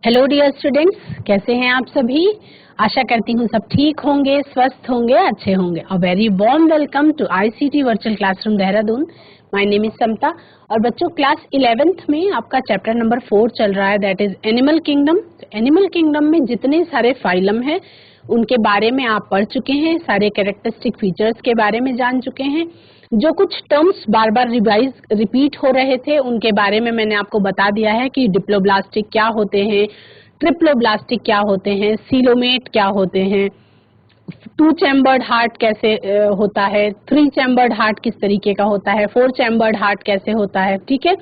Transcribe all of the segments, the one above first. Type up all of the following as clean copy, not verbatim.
Hello dear students, कैसे हैं आप सभी। आशा करती हूँ सब ठीक होंगे, स्वस्थ होंगे, अच्छे होंगे। A very warm welcome to ICT virtual classroom Dehradun. My name is Samta. और बच्चों, क्लास 11th में आपका चैप्टर नंबर 4 चल रहा है, that is animal kingdom. Animal kingdom में जितने सारे फाइलम हैं उनके बारे में आप पढ़ चुके हैं, सारे कैरेक्टरिस्टिक फीचर्स के बारे में जान चुके हैं। जो कुछ टर्म्स बार बार रिपीट हो रहे थे उनके बारे में मैंने आपको बता दिया है कि डिप्लोब्लास्टिक क्या होते हैं, ट्रिप्लोब्लास्टिक क्या होते हैं, सीलोमेट क्या होते हैं, 2 चैम्बर्ड हार्ट कैसे होता है, 3 चैम्बर्ड हार्ट किस तरीके का होता है, 4 चैम्बर्ड हार्ट कैसे होता है। ठीक है,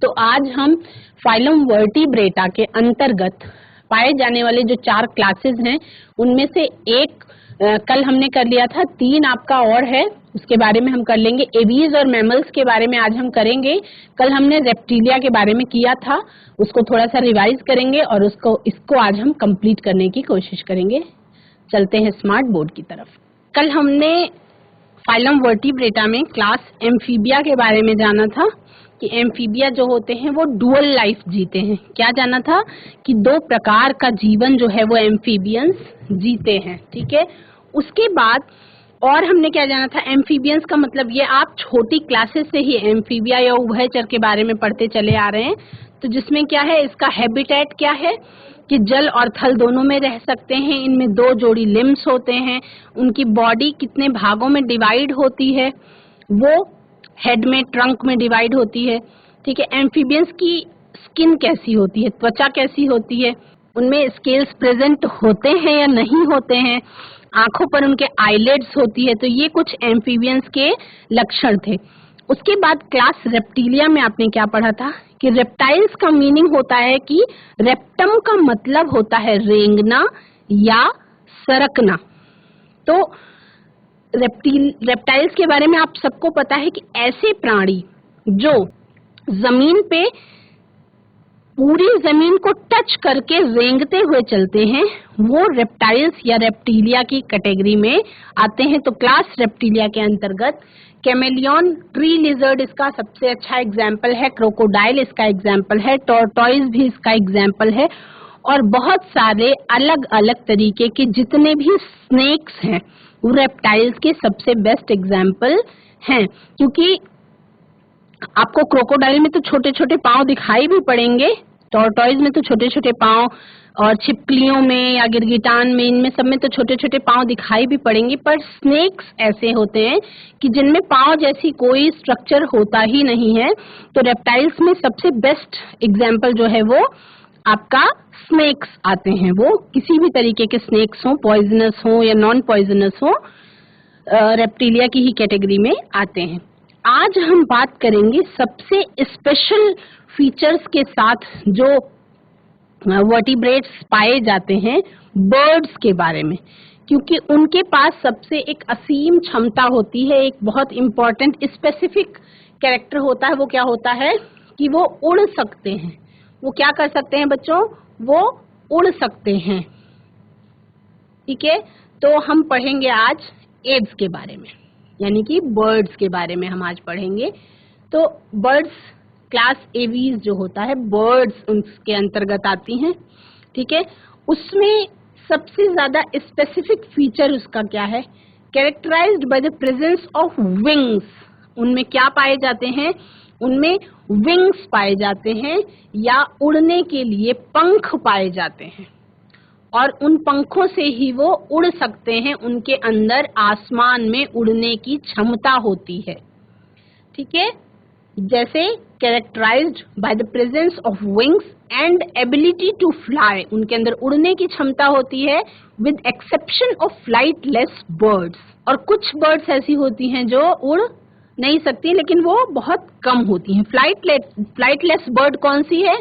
तो आज हम फाइलम वर्टिब्रेटा के अंतर्गत पाए जाने वाले जो 4 क्लासेस हैं उनमें से एक कल हमने कर लिया था, 3 आपका और है, उसके बारे में हम कर लेंगे। एवीज और मैमल्स के बारे में आज हम करेंगे। कल हमने रेप्टिलिया के बारे में किया था, उसको थोड़ा सा रिवाइज करेंगे और इसको आज हम कंप्लीट करने की कोशिश करेंगे। चलते हैं स्मार्ट बोर्ड की तरफ। कल हमने फाइलम वर्टिब्रेटा में क्लास एम्फीबिया के बारे में जाना था कि एम्फीबिया जो होते हैं वो डुअल लाइफ जीते हैं। क्या जाना था कि 2 प्रकार का जीवन जो है वो एम्फीबियंस जीते हैं। ठीक है, उसके बाद और हमने क्या जाना था, एम्फीबियंस का मतलब ये आप छोटी क्लासेस से ही एम्फीबिया या उभयचर के बारे में पढ़ते चले आ रहे हैं। तो जिसमें क्या है, इसका हैबिटेट क्या है कि जल और थल दोनों में रह सकते हैं, इनमें 2 जोड़ी लिम्स होते हैं, उनकी बॉडी कितने भागों में डिवाइड होती है, वो हेड में, ट्रंक में डिवाइड होती है। ठीक है, एम्फीबियंस की स्किन कैसी होती है, त्वचा कैसी होती है, उनमें स्केल्स प्रेजेंट होते हैं या नहीं होते हैं, आंखों पर उनके आईलेट्स होती है। तो ये कुछ एम्फीबियंस के लक्षण थे। उसके बाद क्लास रेप्टिलिया में आपने क्या पढ़ा था कि रेप्टाइल्स का मीनिंग होता है कि रेप्टम का मतलब होता है रेंगना या सरकना। तो रेप्टाइल्स के बारे में आप सबको पता है कि ऐसे प्राणी जो जमीन पे पूरी जमीन को टच करके रेंगते हुए चलते हैं वो रेप्टाइल्स या रेप्टिलिया की कैटेगरी में आते हैं। तो क्लास रेप्टिलिया के अंतर्गत कैमेलियन, ट्री लिजर्ड इसका सबसे अच्छा एग्जाम्पल है, क्रोकोडाइल इसका एग्जाम्पल है, टॉर्टॉइस भी इसका एग्जाम्पल है, और बहुत सारे अलग अलग तरीके के जितने भी स्नेक्स हैं वो रेप्टाइल्स के सबसे बेस्ट एग्जाम्पल हैं। क्योंकि आपको क्रोकोडाइल में तो छोटे छोटे पांव दिखाई भी पड़ेंगे, टॉर्टॉइज में तो छोटे छोटे पांव, और छिपकलियों में या गिरगिटान में, इनमें सब में तो छोटे छोटे पांव दिखाई भी पड़ेंगे। पर स्नेक्स ऐसे होते हैं कि जिनमें पांव जैसी कोई स्ट्रक्चर होता ही नहीं है। तो रेप्टाइल्स में सबसे बेस्ट एग्जाम्पल जो है वो आपका स्नेक्स आते हैं। वो किसी भी तरीके के स्नेक्स हो, पॉइजनस हो या नॉन पॉइजनस हो, रेप्टिलिया की ही कैटेगरी में आते हैं। आज हम बात करेंगे सबसे स्पेशल फीचर्स के साथ जो वर्टिब्रेट्स पाए जाते हैं बर्ड्स के बारे में, क्योंकि उनके पास सबसे एक असीम क्षमता होती है। एक बहुत इंपॉर्टेंट स्पेसिफिक कैरेक्टर होता है, वो क्या होता है कि वो उड़ सकते हैं। वो क्या कर सकते हैं बच्चों, वो उड़ सकते हैं। ठीक है, तो हम पढ़ेंगे आज एव्स के बारे में, यानी कि बर्ड्स के बारे में हम आज पढ़ेंगे। तो बर्ड्स क्लास एवीज जो होता है, बर्ड्स उसके अंतर्गत आती हैं। ठीक है, उसमें सबसे ज्यादा स्पेसिफिक फीचर उसका क्या है, characterized by the presence of wings. उनमें क्या पाए जाते हैं, उनमें विंग्स पाए जाते हैं या उड़ने के लिए पंख पाए जाते हैं, और उन पंखों से ही वो उड़ सकते हैं। उनके अंदर आसमान में उड़ने की क्षमता होती है। ठीक है, जैसे characterized by the presence of wings and ability to fly, उनके अंदर उड़ने की क्षमता होती है with exception of flightless birds. और कुछ बर्ड्स ऐसी होती हैं जो उड़ नहीं सकती, लेकिन वो बहुत कम होती हैं। फ्लाइटलेस बर्ड कौन सी है,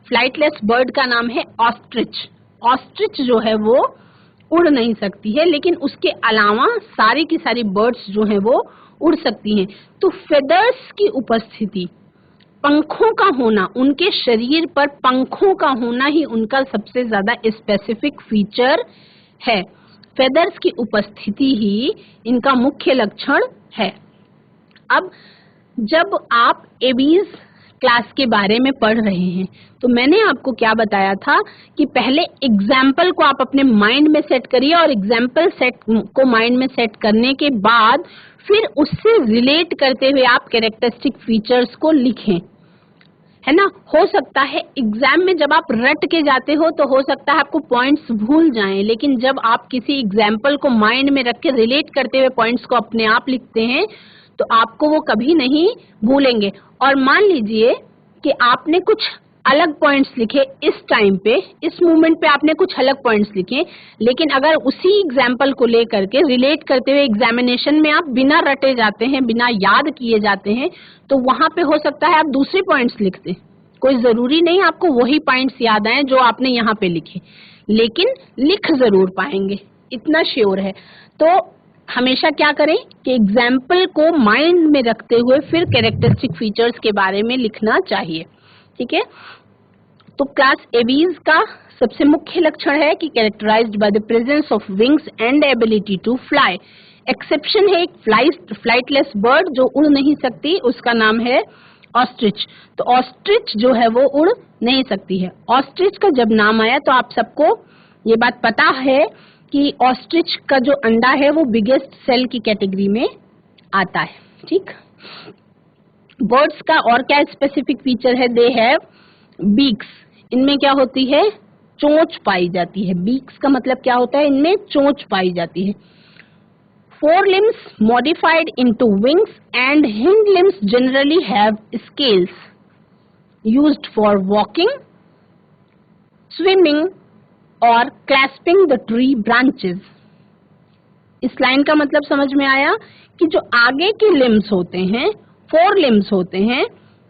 फ्लाइटलेस बर्ड का नाम है ऑस्ट्रिच। ऑस्ट्रिच जो है वो उड़ नहीं सकती है, लेकिन उसके अलावा सारी की सारी बर्ड्स जो हैं वो उड़ सकती हैं। तो फेदर्स की उपस्थिति, पंखों का होना, उनके शरीर पर पंखों का होना ही उनका सबसे ज्यादा स्पेसिफिक फीचर है। फेदर्स की उपस्थिति ही इनका मुख्य लक्षण है। अब जब आप एवीज क्लास के बारे में पढ़ रहे हैं। तो मैंने आपको क्या बताया था कि पहले एग्जाम्पल को आप अपने माइंड में सेट करिए और एग्जाम्पल सेट को माइंड में सेट करने के बाद फिर उससे रिलेट करते हुए आप कैरेक्टरिस्टिक फीचर्स को लिखें, है ना। हो सकता है एग्जाम में जब आप रट के जाते हो तो हो सकता है आपको पॉइंट्स भूल जाएं, लेकिन जब आप किसी एग्जाम्पल को माइंड में रख के रिलेट करते हुए पॉइंट्स को अपने आप लिखते हैं तो आपको वो कभी नहीं भूलेंगे। और मान लीजिए कि आपने कुछ अलग पॉइंट्स लिखे इस टाइम पे, इस मोमेंट पे आपने कुछ अलग पॉइंट्स लिखे, लेकिन अगर उसी एग्जाम्पल को लेकर के रिलेट करते हुए एग्जामिनेशन में आप बिना रटे जाते हैं, बिना याद किए जाते हैं, तो वहां पे हो सकता है आप दूसरे पॉइंट्स लिखते। कोई जरूरी नहीं आपको वही पॉइंट्स याद आए जो आपने यहाँ पे लिखे, लेकिन लिख जरूर पाएंगे, इतना श्योर है। तो हमेशा क्या करें कि एग्जाम्पल को माइंड में रखते हुए फिर कैरेक्टरिस्टिक फीचर्स के बारे में लिखना चाहिए, ठीक है। तो क्लास एवीज का सबसे मुख्य लक्षण है कि characterized by the presence of wings and ability to fly. Exception है एक फ्लाइटलेस बर्ड जो उड़ नहीं सकती, उसका नाम है ऑस्ट्रिच। तो ऑस्ट्रिच जो है वो उड़ नहीं सकती है। ऑस्ट्रिच का जब नाम आया तो आप सबको ये बात पता है कि ऑस्ट्रिच का जो अंडा है वो बिगेस्ट सेल की कैटेगरी में आता है, ठीक। बर्ड्स का और क्या स्पेसिफिक फीचर है, दे हैव बीक्स। इनमें क्या होती है, चोंच पाई जाती है। बीक्स का मतलब क्या होता है, इनमें चोंच पाई जाती है। Four limbs modified into wings and hind limbs generally have scales used for walking, swimming और क्लैस्पिंग द ट्री ब्रांचेस। इस लाइन का मतलब समझ में आया कि जो आगे के लिम्स होते हैं, फोर लिम्स होते हैं,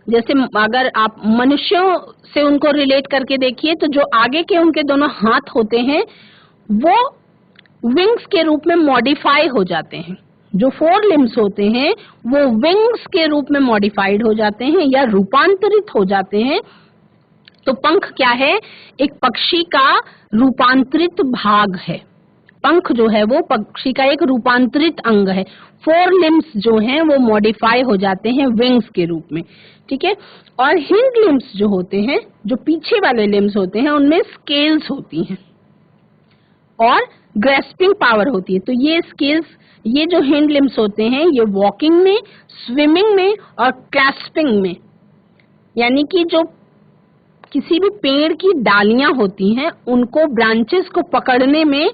जैसे अगर आप मनुष्यों से उनको रिलेट करके देखिए तो जो आगे के उनके दोनों हाथ होते हैं वो विंग्स के रूप में मॉडिफाई हो जाते हैं। जो फोर लिम्स होते हैं वो विंग्स के रूप में मॉडिफाइड हो जाते हैं या रूपांतरित हो जाते हैं। तो पंख क्या है, एक पक्षी का रूपांतरित भाग है। पंख जो है वो पक्षी का एक रूपांतरित अंग है। फोर लिम्स जो हैं वो मॉडिफाई हो जाते हैं विंग्स के रूप में, ठीक है। और हिंड लिम्स जो होते हैं, जो पीछे वाले लिम्स होते हैं, उनमें स्केल्स होती हैं और ग्रेस्पिंग पावर होती है। तो ये स्केल्स, ये जो हिंड लिम्स होते हैं, ये वॉकिंग में, स्विमिंग में और क्लैस्पिंग में, यानी कि जो किसी भी पेड़ की डालियां होती हैं उनको, ब्रांचेस को पकड़ने में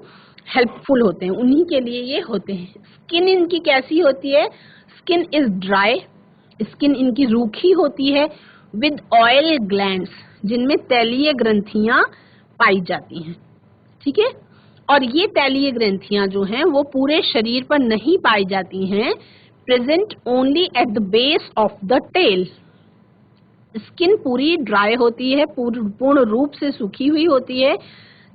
हेल्पफुल होते हैं, उन्हीं के लिए ये होते हैं। स्किन इनकी कैसी होती है, स्किन इज ड्राई, स्किन इनकी रूखी होती है, विद ऑयल ग्लैंड्स, जिनमें तैलीय ग्रंथियां पाई जाती हैं, ठीक है। और ये तैलीय ग्रंथियां जो हैं वो पूरे शरीर पर नहीं पाई जाती हैं, present only at the base of the tail. Skin पूरी ड्राई होती है, पूर्ण रूप से सूखी हुई होती है,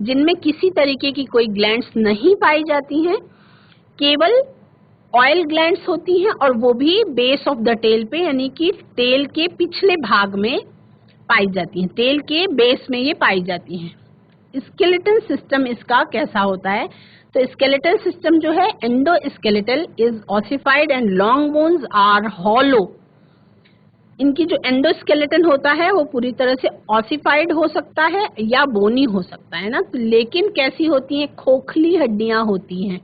जिनमें किसी तरीके की कोई ग्लैंड्स नहीं पाई जाती हैं, केवल ऑयल ग्लैंड्स होती हैं, और वो भी बेस ऑफ द टेल पे, यानी कि टेल के पिछले भाग में पाई जाती हैं, टेल के बेस में ये पाई जाती हैं। स्केलेटल सिस्टम इसका कैसा होता है, तो स्केलेटल सिस्टम जो है, endoskeletal is ossified and long bones are hollow. इनकी जो एंडोस्केलेटन होता है वो पूरी तरह से ऑसिफाइड हो सकता है या बोनी हो सकता है ना, लेकिन कैसी होती हैं, खोखली हड्डियां होती हैं।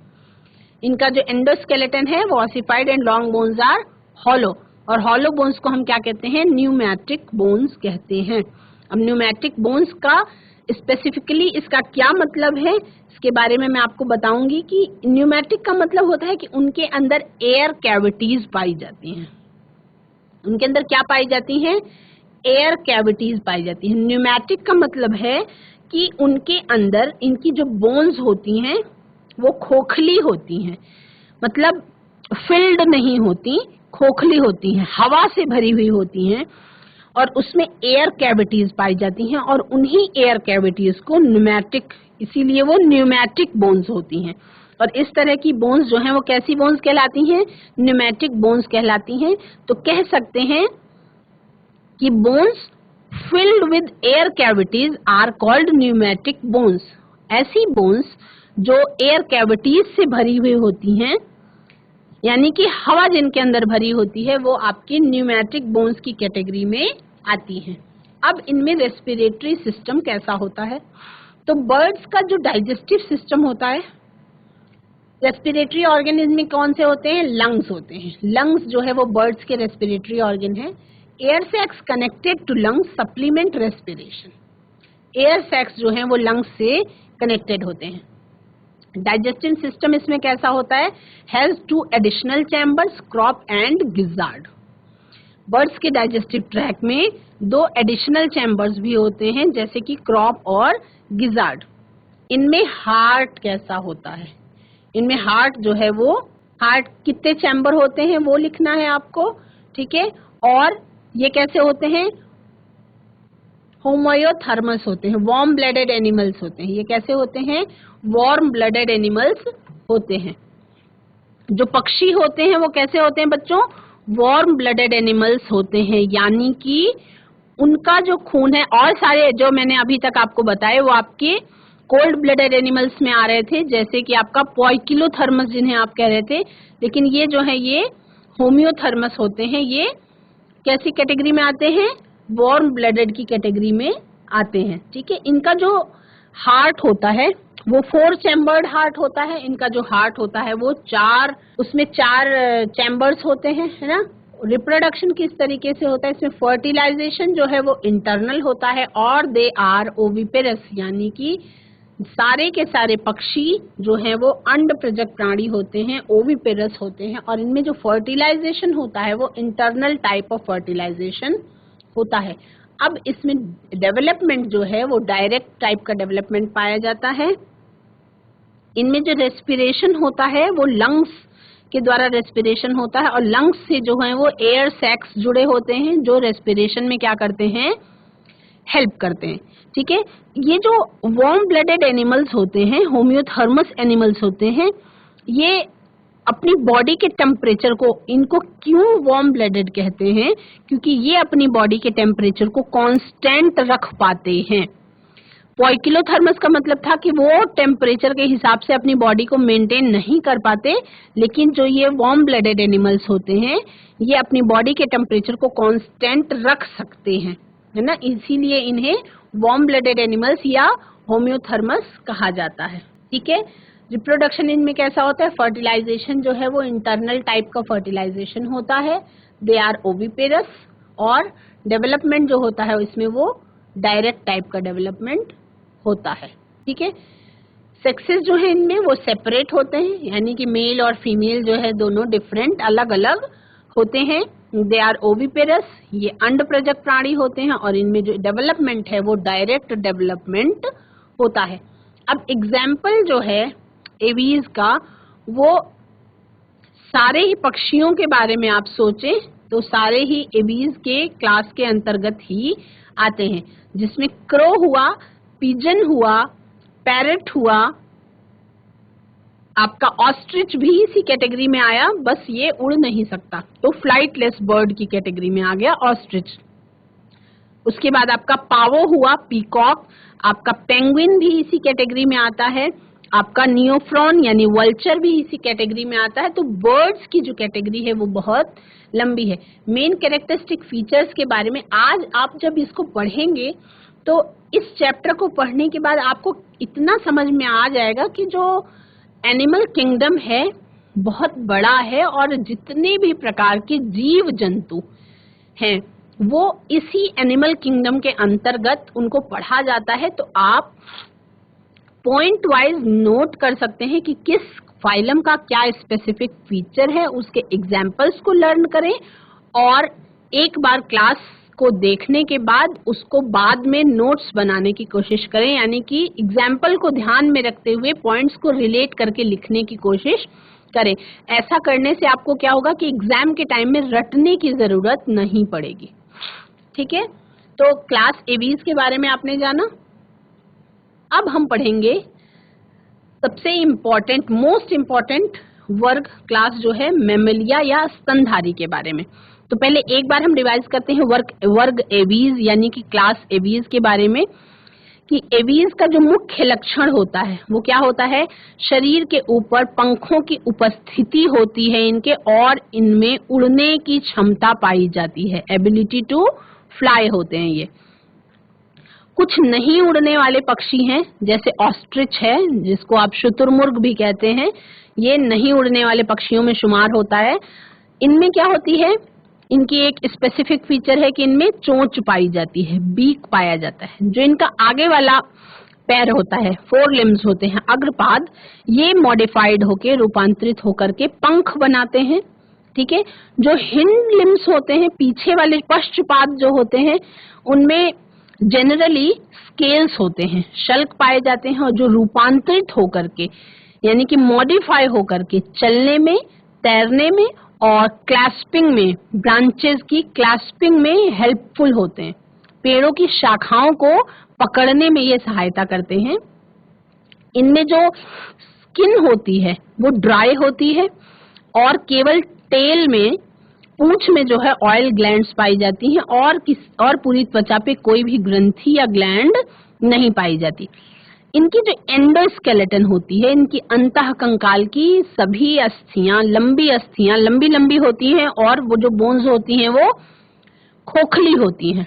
इनका जो एंडोस्केलेटन है वो ossified and long bones are hollow, और हॉलो बोन्स को हम क्या कहते हैं, न्यूमैटिक बोन्स कहते हैं। अब न्यूमैटिक बोन्स का स्पेसिफिकली इसका क्या मतलब है, इसके बारे में मैं आपको बताऊंगी कि न्यूमैटिक का मतलब होता है कि उनके अंदर एयर कैविटीज पाई जाती हैं। उनके अंदर क्या पाई जाती हैं, एयर कैविटीज पाई जाती हैं। न्यूमैटिक का मतलब है कि उनके अंदर इनकी जो बोन्स होती हैं वो खोखली होती हैं, मतलब फिल्ड नहीं होती, खोखली होती हैं, हवा से भरी हुई होती हैं, और उसमें एयर कैविटीज पाई जाती हैं, और उन्हीं एयर कैविटीज को न्यूमैटिक, इसीलिए वो न्यूमैटिक बोन्स होती हैं। और इस तरह की बोन्स जो हैं वो कैसी बोन्स कहलाती हैं, न्यूमैटिक बोन्स कहलाती हैं। तो कह सकते हैं कि bones filled with air cavities are called pneumatic bones. ऐसी बोन्स जो एयर कैविटीज से भरी हुई होती हैं, यानी कि हवा जिनके अंदर भरी होती है, वो आपकी न्यूमैटिक बोन्स की कैटेगरी में आती हैं। अब इनमें रेस्पिरेटरी सिस्टम कैसा होता है, तो बर्ड्स का जो डाइजेस्टिव सिस्टम होता है, रेस्पिरेटरी ऑर्गेनिज्म में कौन से होते हैं, लंग्स होते हैं। लंग्स जो है वो बर्ड्स के रेस्पिरेटरी ऑर्गन है। Air sacs connected to lungs supplement respiration. Air sacs जो है वो लंग्स से कनेक्टेड होते हैं। डाइजेस्टिव सिस्टम इसमें कैसा होता है, has 2 additional chambers, crop and gizzard. Birds के डाइजेस्टिव ट्रैक में 2 एडिशनल चैम्बर्स भी होते हैं, जैसे कि क्रॉप और गिजार्ड। इनमें हार्ट कैसा होता है, इनमें हार्ट जो है वो, हार्ट कितने चैम्बर होते हैं वो लिखना है आपको, ठीक है। और ये कैसे होते हैं, होम्योथर्मस होते हैं, वार्म ब्लडेड एनिमल्स होते हैं। ये कैसे होते हैं, वार्म ब्लडेड एनिमल्स होते हैं। जो पक्षी होते हैं वो कैसे होते हैं बच्चों, वार्म ब्लडेड एनिमल्स होते हैं, यानी कि उनका जो खून है, और सारे जो मैंने अभी तक आपको बताए वो आपके कोल्ड ब्लडेड एनिमल्स में आ रहे थे, जैसे कि आपका पोइकिलोथर्मस जिन्हें आप कह रहे थे, लेकिन ये जो है ये होम्योथर्मस होते हैं। ये कैसी कैटेगरी में आते हैं, वार्म ब्लडेड की कैटेगरी में आते हैं, ठीक है। इनका जो हार्ट होता है वो 4 चैम्बर्ड हार्ट होता है। इनका जो हार्ट होता है वो उसमें 4 चैम्बर्स होते हैं, है ना। रिप्रोडक्शन किस तरीके से होता है, इसमें फर्टिलाइजेशन जो है वो इंटरनल होता है, और दे आर ओविपेरस, यानी कि सारे के सारे पक्षी जो हैं वो अंड प्रजक प्राणी होते हैं, ओविपेरस होते हैं। और इनमें जो फर्टिलाइजेशन होता है वो इंटरनल टाइप ऑफ फर्टिलाइजेशन होता है। अब इसमें डेवलपमेंट जो है वो डायरेक्ट टाइप का डेवलपमेंट पाया जाता है। इनमें जो रेस्पिरेशन होता है वो लंग्स के द्वारा रेस्पिरेशन होता है, और लंग्स से जो है वो एयर सैक्स जुड़े होते हैं, जो रेस्पिरेशन में क्या करते हैं, हेल्प करते हैं, ठीक है। ये जो वार्म ब्लडेड एनिमल्स होते हैं, होम्योथर्मस एनिमल्स होते हैं, ये अपनी बॉडी के टेम्परेचर को, इनको क्यों वार्म ब्लडेड कहते हैं, क्योंकि ये अपनी बॉडी के टेम्परेचर को कांस्टेंट रख पाते हैं। पोइकिलोथर्मस का मतलब था कि वो टेम्परेचर के हिसाब से अपनी बॉडी को मेंटेन नहीं कर पाते, लेकिन जो ये वार्म ब्लडेड एनिमल्स होते हैं ये अपनी बॉडी के टेम्परेचर को कांस्टेंट रख सकते हैं, है ना। इसीलिए इन्हें वार्म ब्लडेड एनिमल्स या होम्योथर्मस कहा जाता है, ठीक है। रिप्रोडक्शन इनमें कैसा होता है, फर्टिलाइजेशन जो है वो इंटरनल टाइप का फर्टिलाइजेशन होता है, दे आर ओविपेरस। और डेवलपमेंट जो होता है इसमें वो डायरेक्ट टाइप का डेवलपमेंट होता है, ठीक है। सेक्सेस जो है इनमें वो सेपरेट होते हैं, यानी कि मेल और फीमेल जो है दोनों डिफरेंट अलग अलग होते हैं। दे आर ओविपेरस, ये अंड प्रजक प्राणी होते हैं, और इनमें जो डेवलपमेंट है वो डायरेक्ट डेवलपमेंट होता है। अब एग्जाम्पल जो है एवीज का, वो सारे ही पक्षियों के बारे में आप सोचें तो सारे ही एवीज के क्लास के अंतर्गत ही आते हैं, जिसमें क्रो हुआ, पिजन हुआ, पैरट हुआ, आपका ऑस्ट्रिच भी इसी कैटेगरी में आया, बस ये उड़ नहीं सकता तो फ्लाइटलेस बर्ड की कैटेगरी में आ गया ऑस्ट्रिच। उसके बाद आपका पावो हुआ, पीकॉक, आपका पेंगुइन भी इसी कैटेगरी में आता है, आपका नियोफ्रॉन यानी वल्चर भी इसी कैटेगरी में आता है। तो बर्ड्स की जो कैटेगरी है वो बहुत लंबी है। मेन कैरेक्टरिस्टिक फीचर्स के बारे में आज आप जब इसको पढ़ेंगे तो इस चैप्टर को पढ़ने के बाद आपको इतना समझ में आ जाएगा कि जो एनिमल किंगडम है बहुत बड़ा है, और जितने भी प्रकार के जीव जंतु हैं वो इसी एनिमल किंगडम के अंतर्गत उनको पढ़ा जाता है। तो आप पॉइंट वाइज नोट कर सकते हैं कि किस फाइलम का क्या स्पेसिफिक फीचर है, उसके एग्जाम्पल्स को लर्न करें, और एक बार क्लास को देखने के बाद उसको बाद में नोट्स बनाने की कोशिश करें, यानी कि एग्जाम्पल को ध्यान में रखते हुए पॉइंट्स को रिलेट करके लिखने की कोशिश करें। ऐसा करने से आपको क्या होगा कि एग्जाम के टाइम में रटने की जरूरत नहीं पड़ेगी, ठीक है। तो क्लास एवीज के बारे में आपने जाना। अब हम पढ़ेंगे सबसे इम्पोर्टेंट, मोस्ट इम्पोर्टेंट वर्ग क्लास जो है मैमलिया या स्तनधारी के बारे में। तो पहले एक बार हम रिवाइज करते हैं वर्ग एवीज यानी कि क्लास एवीज के बारे में, कि एवीज का जो मुख्य लक्षण होता है वो क्या होता है, शरीर के ऊपर पंखों की उपस्थिति होती है इनके, और इनमें उड़ने की क्षमता पाई जाती है, एबिलिटी टू फ्लाई होते हैं ये। कुछ नहीं उड़ने वाले पक्षी हैं, जैसे ऑस्ट्रिच है, जिसको आप शुतुरमुर्ग भी कहते हैं, ये नहीं उड़ने वाले पक्षियों में शुमार होता है। इनमें क्या होती है, इनकी एक स्पेसिफिक फीचर है कि इनमें चोंच पाई जाती है, बीक पाया जाता है। जो इनका आगे वाला पैर होता है, 4 लिम्स होते हैं, अग्रपाद, ये मॉडिफाइड होके, रूपांतरित होकर के पंख बनाते हैं। ठीक है, जो हिंड लिम्स होते हैं, पीछे वाले पश्चपाद जो होते हैं, उनमें जनरली स्केल्स होते हैं, शल्क पाए जाते हैं, और जो रूपांतरित होकर के यानी कि मॉडिफाई होकर के चलने में, तैरने में और क्लैस्पिंग में, ब्रांचेस की क्लैस्पिंग में हेल्पफुल होते हैं। पेड़ों की शाखाओं को पकड़ने में ये सहायता करते हैं। इनमें जो स्किन होती है वो ड्राई होती है, और केवल टेल में, पूंछ में जो है ऑयल ग्लैंड्स पाई जाती हैं, और पूरी त्वचा पे कोई भी ग्रंथि या ग्लैंड नहीं पाई जाती। इनकी जो एंडोस्केलेटन होती है, इनकी अंतः कंकाल की सभी अस्थियां लंबी लंबी होती हैं, और वो जो बोन्स होती हैं वो खोखली होती हैं।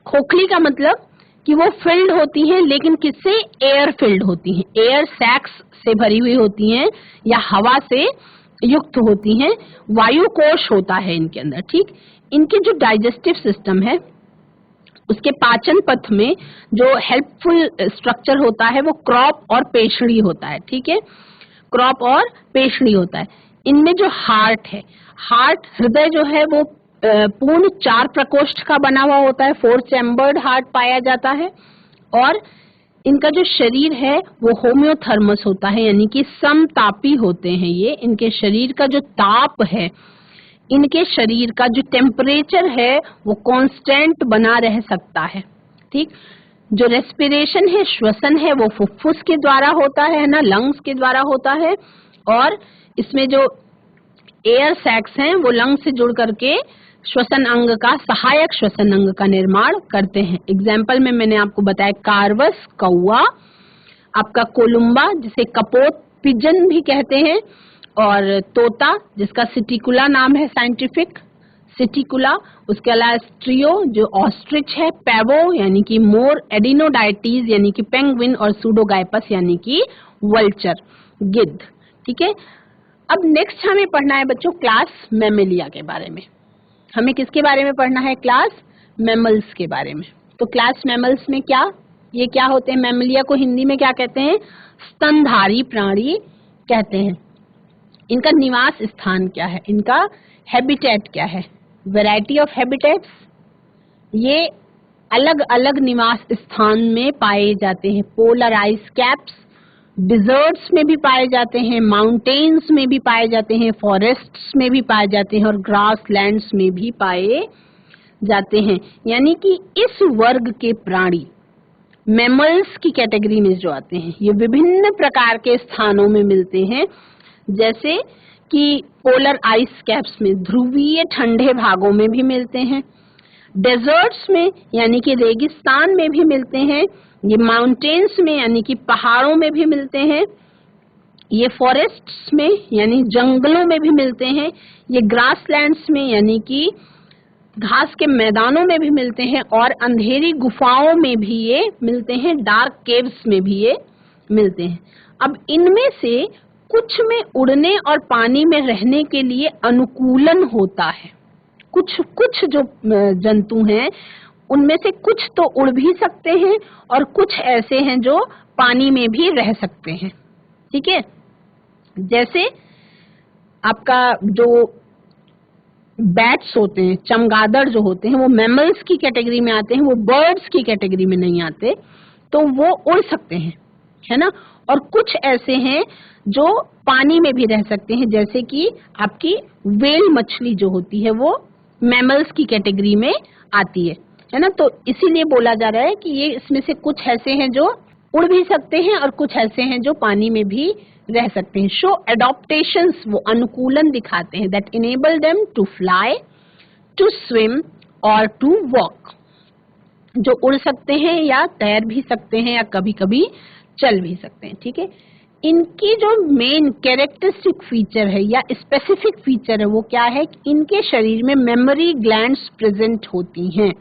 खोखली का मतलब कि वो फिल्ड होती हैं, लेकिन किससे? एयर फिल्ड होती हैं, एयर सैक्स से भरी हुई होती हैं, या हवा से युक्त होती हैं। वायु कोश होता है इनके अंदर। ठीक, इनके जो डाइजेस्टिव सिस्टम है, उसके पाचन पथ में जो हेल्पफुल स्ट्रक्चर होता है वो क्रॉप और पेशड़ी होता है। ठीक है, क्रॉप और पेशड़ी होता है। इनमें जो हार्ट है, हार्ट, हृदय जो है वो पूर्ण 4 प्रकोष्ठ का बना हुआ होता है, 4 चैम्बर्ड हार्ट पाया जाता है। और इनका जो शरीर है वो होम्योथर्मस होता है, यानी कि समतापी होते हैं ये। इनके शरीर का जो ताप है, इनके शरीर का जो टेम्परेचर है वो कांस्टेंट बना रह सकता है। ठीक, जो रेस्पिरेशन है, श्वसन है, वो फुफ्फुस के द्वारा होता है ना, लंग्स के द्वारा होता है। और इसमें जो एयर सैक्स हैं वो लंग से जुड़ करके श्वसन अंग का, सहायक श्वसन अंग का निर्माण करते हैं। एग्जाम्पल में मैंने आपको बताया कार्वस कौवा, आपका कोलुम्बा जिसे कपोत पिजन भी कहते हैं, और तोता जिसका सिटिकुला नाम है साइंटिफिक, सिटिकुला। उसके अलावा स्ट्रियो जो ऑस्ट्रिच है, पैवो यानी कि मोर, एडिनोडाइटीज यानी कि पेंगुइन, और सूडोगाइपस यानी कि वल्चर, गिद्ध। ठीक है, अब नेक्स्ट हमें पढ़ना है बच्चों क्लास मैमेलिया के बारे में। हमें किसके बारे में पढ़ना है? क्लास मैमल्स के बारे में। तो क्लास मैमल्स में ये क्या होते हैं? मैमेलिया को हिंदी में क्या कहते हैं? स्तनधारी प्राणी कहते हैं। इनका निवास स्थान क्या है? इनका हैबिटेट क्या है? वैरायटी ऑफ हैबिटेट्स, ये अलग अलग निवास स्थान में पाए जाते हैं। पोलर आइस कैप्स, डिजर्ट्स में भी पाए जाते हैं, माउंटेन्स में भी पाए जाते हैं, फॉरेस्ट्स में भी पाए जाते हैं, और ग्रास लैंड्स में भी पाए जाते हैं। यानी कि इस वर्ग के प्राणी मैमल्स की कैटेगरी में जो आते हैं, ये विभिन्न प्रकार के स्थानों में मिलते हैं। जैसे कि पोलर आइस कैप्स में, ध्रुवीय ठंडे भागों में भी मिलते हैं, डेजर्ट्स में यानी कि रेगिस्तान में भी मिलते हैं, ये माउंटेन्स में यानी कि पहाड़ों में भी मिलते हैं, ये फॉरेस्ट्स में यानी जंगलों में भी मिलते हैं, ये ग्रासलैंड्स में यानी कि घास के मैदानों में भी मिलते हैं, और अंधेरी गुफाओं में भी ये मिलते हैं, डार्क केव्स में भी ये मिलते हैं। अब इनमें से कुछ में उड़ने और पानी में रहने के लिए अनुकूलन होता है। कुछ जो जंतु हैं उनमें से कुछ तो उड़ भी सकते हैं, और कुछ ऐसे हैं जो पानी में भी रह सकते हैं। ठीक है, जैसे आपका जो बैट्स होते हैं, चमगादड़ जो होते हैं, वो मैमल्स की कैटेगरी में आते हैं, वो बर्ड्स की कैटेगरी में नहीं आते, तो वो उड़ सकते हैं, है ना। और कुछ ऐसे हैं जो पानी में भी रह सकते हैं, जैसे कि आपकी व्हेल मछली जो होती है वो मैमल्स की कैटेगरी में आती है ना। तो इसीलिए बोला जा रहा है कि ये इसमें से कुछ ऐसे हैं जो उड़ भी सकते हैं, और कुछ ऐसे हैं जो पानी में भी रह सकते हैं। शो एडॉप्टेशंस, वो अनुकूलन दिखाते हैं, that enable them to fly, to swim और टू वॉक, जो उड़ सकते हैं या तैर भी सकते हैं या कभी कभी चल भी सकते हैं। ठीक है, इनकी जो मेन कैरेक्टरिस्टिक फीचर है या स्पेसिफिक फीचर है वो क्या है कि इनके शरीर में मेमोरी ग्लैंड्स प्रेजेंट होती हैं।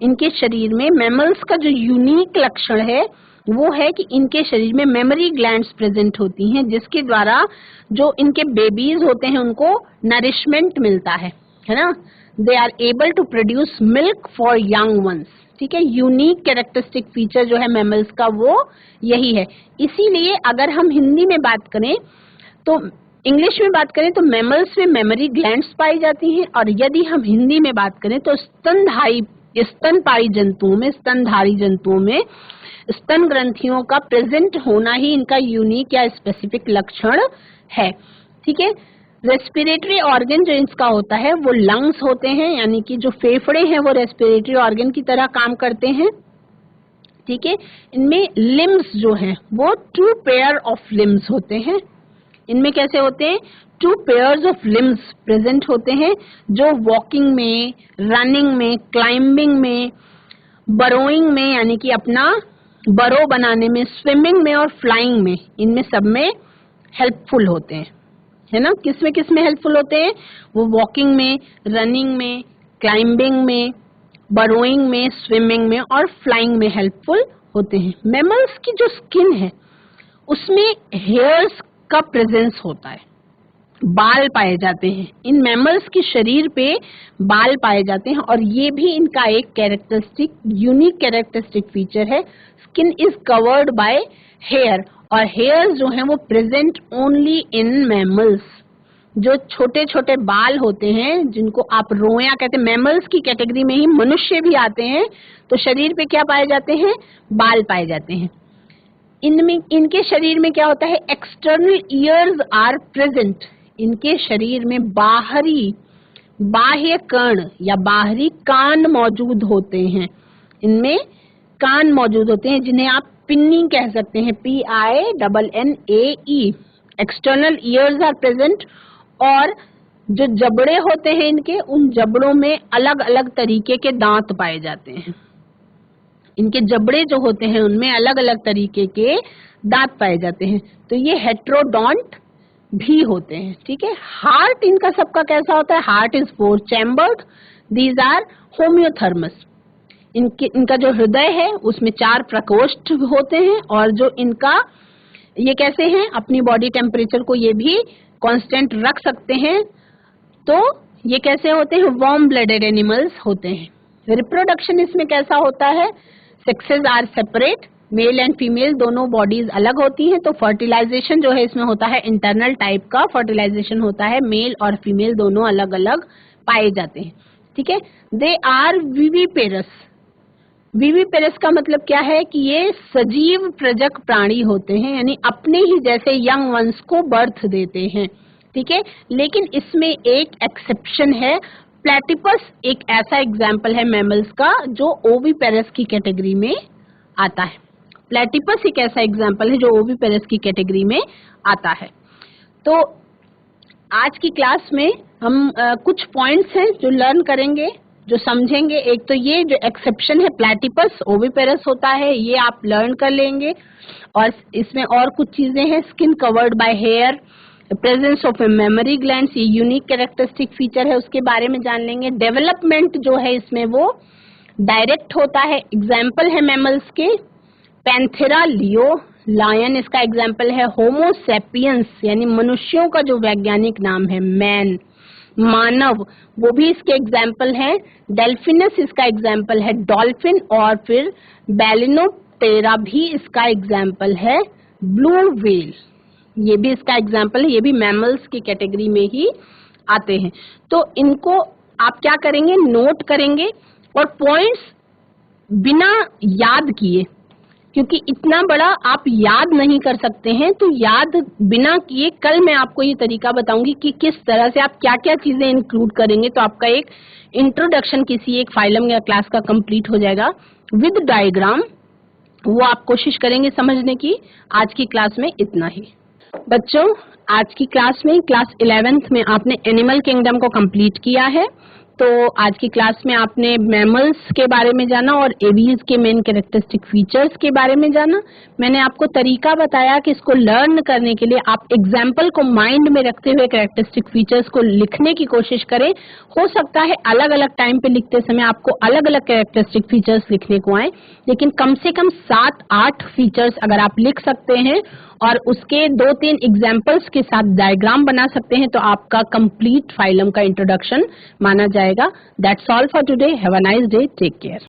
इनके शरीर में मैमल्स का जो यूनिक लक्षण है वो है कि इनके शरीर में मेमोरी ग्लैंड्स प्रेजेंट होती हैं, जिसके द्वारा जो इनके बेबीज होते हैं उनको नरिशमेंट मिलता है ना। They are able to produce milk for young ones. ठीक है, यूनिक कैरेक्टरिस्टिक फीचर जो है मैमल्स का वो यही है। इसीलिए अगर हम हिंदी में बात करें तो, इंग्लिश में बात करें तो मैमल्स में मेमोरी ग्लैंड्स पाई जाती हैं, और यदि हम हिंदी में बात करें तो स्तनधारी जंतुओं में स्तन ग्रंथियों का प्रेजेंट होना ही इनका यूनिक या स्पेसिफिक लक्षण है। ठीक है, रेस्पिरेटरी ऑर्गन जो इसका होता है वो लंग्स होते हैं, यानी कि जो फेफड़े हैं वो रेस्पिरेटरी ऑर्गन की तरह काम करते हैं। ठीक है, इनमें लिम्स जो हैं वो 2 पेयर ऑफ लिम्स होते हैं। इनमें कैसे होते हैं, 2 पेयर्स ऑफ लिम्स प्रेजेंट होते हैं, जो वॉकिंग में, रनिंग में, क्लाइंबिंग में, बरोइंग में यानी कि अपना बरो बनाने में, स्विमिंग में और फ्लाइंग में, इनमें सब में हेल्पफुल होते हैं, है ना। किस में हेल्पफुल होते हैं, वो वॉकिंग में, रनिंग में, क्लाइंबिंग में, बरोइंग में, स्विमिंग में और फ्लाइंग में हेल्पफुल होते हैं। मैमल्स की जो स्किन है उसमें हेयर्स का प्रेजेंस होता है, बाल पाए जाते हैं। इन मैमल्स के शरीर पे बाल पाए जाते हैं और ये भी इनका एक यूनिक कैरेक्टरिस्टिक फीचर है। Skin is covered by hair, और हेयर्स जो हैं वो प्रेजेंट ओनली इन मैमल्स। जो छोटे छोटे बाल होते हैं जिनको आप रोया कहते हैं, मैमल्स की कैटेगरी में ही मनुष्य भी आते हैं, तो शरीर पे क्या पाए जाते हैं, बाल पाए जाते हैं। इनके शरीर में क्या होता है, एक्सटर्नल ईयर्स आर प्रेजेंट। इनके शरीर में बाह्य कर्ण या बाहरी कान मौजूद होते हैं। इनमें कान मौजूद होते हैं जिन्हें आप पिन्नी कह सकते हैं, PINNAE। External ears are present, और जो जबड़े होते हैं इनके, उन जबड़ों में अलग अलग तरीके के दांत पाए जाते हैं। इनके जबड़े जो होते हैं उनमें अलग अलग तरीके के दांत पाए जाते हैं। तो ये हेट्रोडोंट भी होते हैं। ठीक है, हार्ट इनका सबका कैसा होता है, heart is 4 chambered, these are homeothermous. इनका जो हृदय है उसमें 4 प्रकोष्ठ होते हैं, और जो इनका ये कैसे हैं, अपनी बॉडी टेम्परेचर को ये भी कांस्टेंट रख सकते हैं। तो ये कैसे होते हैं, वार्म ब्लडेड एनिमल्स होते हैं। रिप्रोडक्शन इसमें कैसा होता है, sexes are separate, male and female दोनों बॉडीज अलग होती हैं। तो फर्टिलाइजेशन जो है इसमें होता है इंटरनल टाइप का फर्टिलाइजेशन होता है, मेल और फीमेल दोनों अलग अलग पाए जाते हैं। ठीक है, दे आर विविपेरस। विविपेरस का मतलब क्या है कि ये सजीव प्रजक प्राणी होते हैं, यानी अपने ही जैसे यंग वंस को बर्थ देते हैं। ठीक है, लेकिन इसमें एक एक्सेप्शन है, प्लेटिपस एक ऐसा एग्जाम्पल है मैमल्स का जो ओविपेरस की कैटेगरी में आता है। प्लेटिपस एक ऐसा एग्जाम्पल है जो ओविपेरस की कैटेगरी में आता है। तो आज की क्लास में हम कुछ पॉइंट्स हैं जो लर्न करेंगे, जो समझेंगे। एक तो ये जो एक्सेप्शन है, प्लेटिपस ओविपेरस होता है, ये आप लर्न कर लेंगे। और इसमें और कुछ चीजें हैं, skin covered by hair, presence of mammary glands, ये यूनिक कैरेक्टरिस्टिक फीचर है, उसके बारे में जान लेंगे। डेवलपमेंट जो है इसमें वो डायरेक्ट होता है। एग्जाम्पल है मैमल्स के, पैंथेरा लियो लायन इसका एग्जाम्पल है, होमो सेपियंस यानी मनुष्यों का जो वैज्ञानिक नाम है मैन, मानव, वो भी इसके एग्जाम्पल है। डेल्फिनस इसका एग्जाम्पल है, डॉल्फिन, और फिर बैलिनोप्टेरा भी इसका एग्जाम्पल है, ब्लू व्हेल ये भी इसका एग्जाम्पल है। ये भी मैमल्स की कैटेगरी में ही आते हैं। तो इनको आप क्या करेंगे, नोट करेंगे, और पॉइंट्स बिना याद किए, क्योंकि इतना बड़ा आप याद नहीं कर सकते हैं, तो याद बिना किए कल मैं आपको ये तरीका बताऊंगी कि किस तरह से आप क्या क्या चीजें इंक्लूड करेंगे, तो आपका एक इंट्रोडक्शन किसी एक फाइलम या क्लास का कंप्लीट हो जाएगा विद डायग्राम। वो आप कोशिश करेंगे समझने की। आज की क्लास में इतना ही। बच्चों, आज की क्लास में क्लास 11th में आपने एनिमल किंगडम को कंप्लीट किया है। तो आज की क्लास में आपने मैमल्स के बारे में जाना और एवीज के मेन कैरेक्टरिस्टिक फीचर्स के बारे में जाना। मैंने आपको तरीका बताया कि इसको लर्न करने के लिए आप एग्जाम्पल को माइंड में रखते हुए कैरेक्टरिस्टिक फीचर्स को लिखने की कोशिश करें। हो सकता है अलग अलग टाइम पे लिखते समय आपको अलग अलग कैरेक्टरिस्टिक फीचर्स लिखने को आए, लेकिन कम से कम 7-8 फीचर्स अगर आप लिख सकते हैं और उसके 2-3 एग्जाम्पल्स के साथ डायग्राम बना सकते हैं तो आपका कंप्लीट फाइलम का इंट्रोडक्शन माना जाएगा। That's all for today. Have a nice day. Take care.